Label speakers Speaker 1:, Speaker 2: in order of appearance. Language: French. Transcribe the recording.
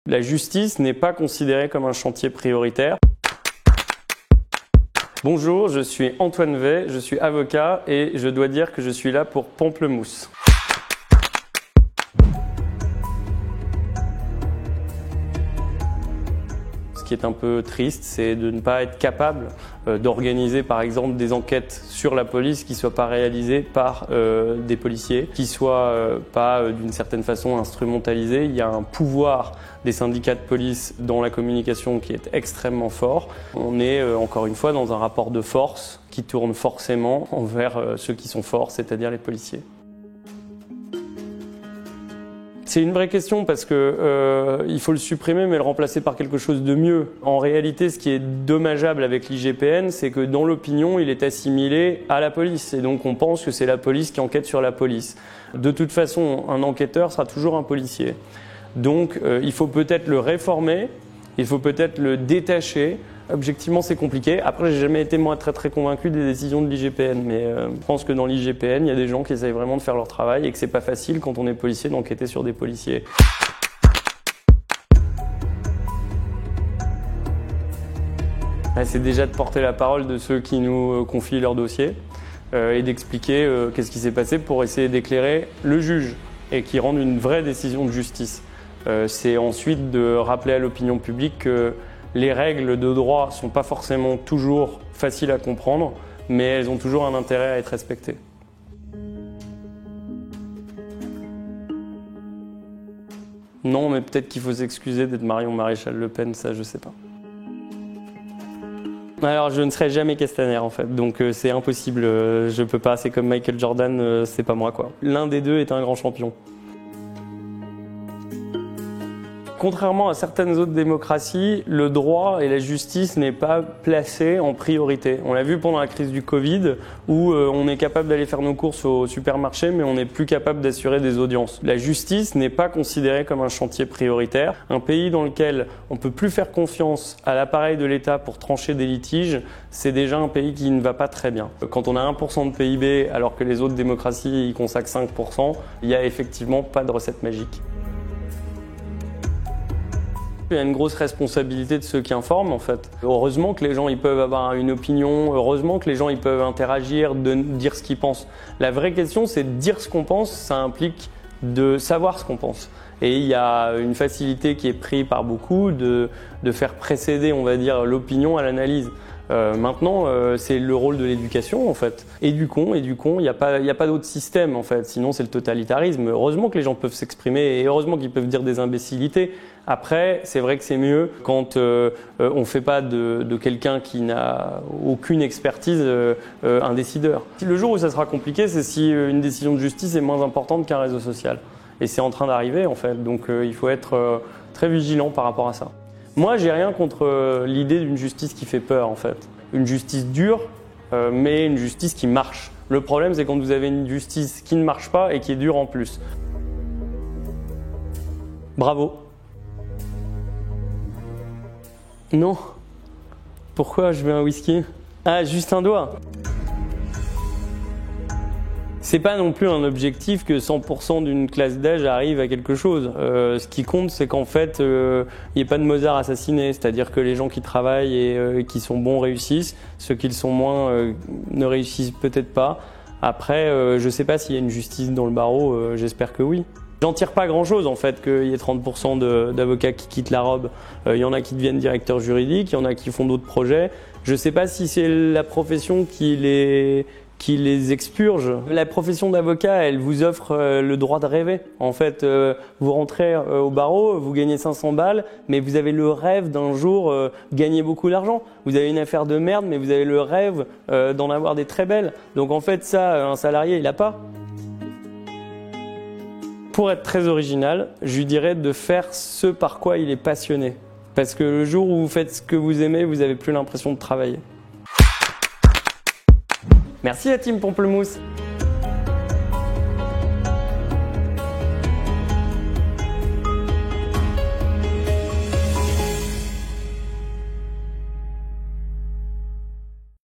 Speaker 1: La justice n'est pas considérée comme un chantier prioritaire. Bonjour, je suis Antoine Vey, je suis avocat et je dois dire que je suis là pour Pamplemousse. Ce qui est un peu triste, c'est de ne pas être capable d'organiser par exemple des enquêtes sur la police qui ne soient pas réalisées par des policiers, qui ne soient pas d'une certaine façon instrumentalisées. Il y a un pouvoir des syndicats de police dans la communication qui est extrêmement fort. On est encore une fois dans un rapport de force qui tourne forcément envers ceux qui sont forts, c'est-à-dire les policiers. C'est une vraie question parce que il faut le supprimer mais le remplacer par quelque chose de mieux. En réalité, ce qui est dommageable avec l'IGPN, c'est que dans l'opinion, il est assimilé à la police et donc on pense que c'est la police qui enquête sur la police. De toute façon, un enquêteur sera toujours un policier. Donc il faut peut-être le réformer, il faut peut-être le détacher. Objectivement, c'est compliqué. Après, j'ai jamais été moi très convaincu des décisions de l'IGPN, mais je pense que dans l'IGPN, il y a des gens qui essayent vraiment de faire leur travail et que c'est pas facile quand on est policier d'enquêter sur des policiers. C'est déjà de porter la parole de ceux qui nous confient leur dossier et d'expliquer qu'est-ce qui s'est passé pour essayer d'éclairer le juge et qui rende une vraie décision de justice. C'est ensuite de rappeler à l'opinion publique que les règles de droit ne sont pas forcément toujours faciles à comprendre, mais elles ont toujours un intérêt à être respectées. Non, mais peut-être qu'il faut s'excuser d'être Marion Maréchal Le Pen, ça je sais pas. Alors je ne serai jamais Castaner en fait, donc c'est impossible, je peux pas, c'est comme Michael Jordan, c'est pas moi quoi. L'un des deux est un grand champion. Contrairement à certaines autres démocraties, le droit et la justice n'est pas placé en priorité. On l'a vu pendant la crise du Covid où on est capable d'aller faire nos courses au supermarché mais on n'est plus capable d'assurer des audiences. La justice n'est pas considérée comme un chantier prioritaire. Un pays dans lequel on ne peut plus faire confiance à l'appareil de l'État pour trancher des litiges, c'est déjà un pays qui ne va pas très bien. Quand on a 1% de PIB alors que les autres démocraties y consacrent 5%, il n'y a effectivement pas de recette magique. Il y a une grosse responsabilité de ceux qui informent en fait. Heureusement que les gens ils peuvent avoir une opinion, heureusement que les gens ils peuvent interagir, de dire ce qu'ils pensent. La vraie question c'est de dire ce qu'on pense, ça implique de savoir ce qu'on pense. Et il y a une facilité qui est prise par beaucoup de faire précéder, on va dire, l'opinion à l'analyse. Maintenant, c'est le rôle de l'éducation en fait. Éduquons, il n'y a pas d'autre système en fait, sinon c'est le totalitarisme. Heureusement que les gens peuvent s'exprimer et heureusement qu'ils peuvent dire des imbécilités. Après, c'est vrai que c'est mieux quand on ne fait pas de quelqu'un qui n'a aucune expertise un décideur. Le jour où ça sera compliqué, c'est si une décision de justice est moins importante qu'un réseau social. Et c'est en train d'arriver en fait, donc il faut être très vigilant par rapport à ça. Moi, j'ai rien contre l'idée d'une justice qui fait peur, en fait. Une justice dure, mais une justice qui marche. Le problème, c'est quand vous avez une justice qui ne marche pas et qui est dure en plus. Bravo. Non. Pourquoi je veux un whisky? Ah, juste un doigt. C'est pas non plus un objectif que 100% d'une classe d'âge arrive à quelque chose. Ce qui compte, c'est qu'en fait, il n'y ait pas de Mozart assassiné. C'est-à-dire que les gens qui travaillent et qui sont bons réussissent. Ceux qui le sont moins ne réussissent peut-être pas. Après, je sais pas s'il y a une justice dans le barreau. J'espère que oui. J'en tire pas grand-chose en fait qu'il y ait 30% d'avocats qui quittent la robe. Il y en a qui deviennent directeurs juridiques, il y en a qui font d'autres projets. Je sais pas si c'est la profession qui les expurge. La profession d'avocat, elle vous offre le droit de rêver. En fait, vous rentrez au barreau, vous gagnez 500 balles, mais vous avez le rêve d'un jour gagner beaucoup d'argent. Vous avez une affaire de merde, mais vous avez le rêve d'en avoir des très belles. Donc en fait, ça, un salarié, il n'a pas. Pour être très original, je lui dirais de faire ce par quoi il est passionné. Parce que le jour où vous faites ce que vous aimez, vous n'avez plus l'impression de travailler. Merci la team Pamplemousse.